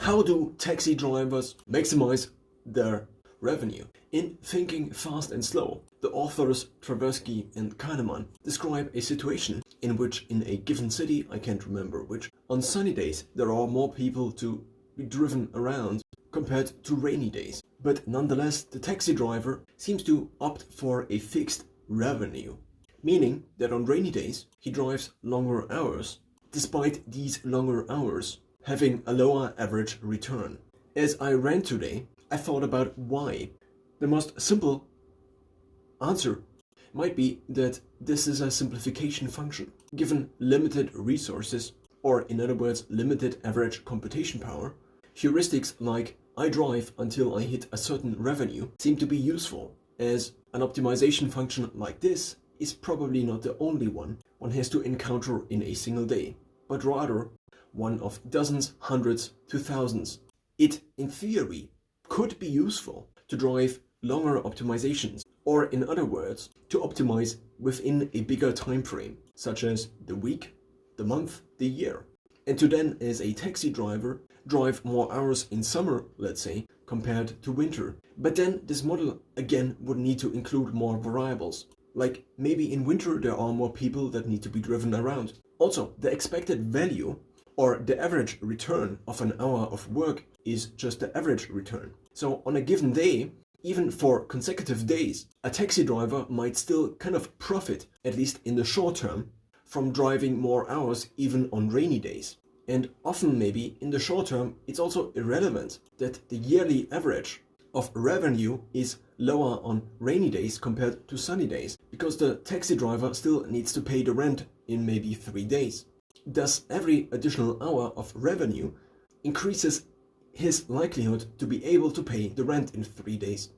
How do taxi drivers maximize their revenue? In Thinking Fast and Slow, the authors Tversky and Kahneman describe a situation in which in a given city, I can't remember which, on sunny days there are more people to be driven around compared to rainy days. But nonetheless, the taxi driver seems to opt for a fixed revenue, meaning that on rainy days he drives longer hours, despite these longer hours having a lower average return. As I ran today, I thought about why. The most simple answer might be that this is a simplification function. Given limited resources, or in other words, limited average computation power, heuristics like I drive until I hit a certain revenue seem to be useful, as an optimization function like this is probably not the only one has to encounter in a single day, but rather one of dozens, hundreds to thousands. It, in theory, could be useful to drive longer optimizations, or in other words, to optimize within a bigger time frame, such as the week, the month, the year, and to then, as a taxi driver, drive more hours in summer, let's say, compared to winter. But then this model again would need to include more variables. Like maybe in winter there are more people that need to be driven around. Also, the expected value or the average return of an hour of work is just the average return. So on a given day, even for consecutive days, a taxi driver might still kind of profit, at least in the short term, from driving more hours even on rainy days. And often maybe in the short term, it's also irrelevant that the yearly average of revenue is lower on rainy days compared to sunny days, because the taxi driver still needs to pay the rent in maybe 3 days. Thus, every additional hour of revenue increases his likelihood to be able to pay the rent in 3 days.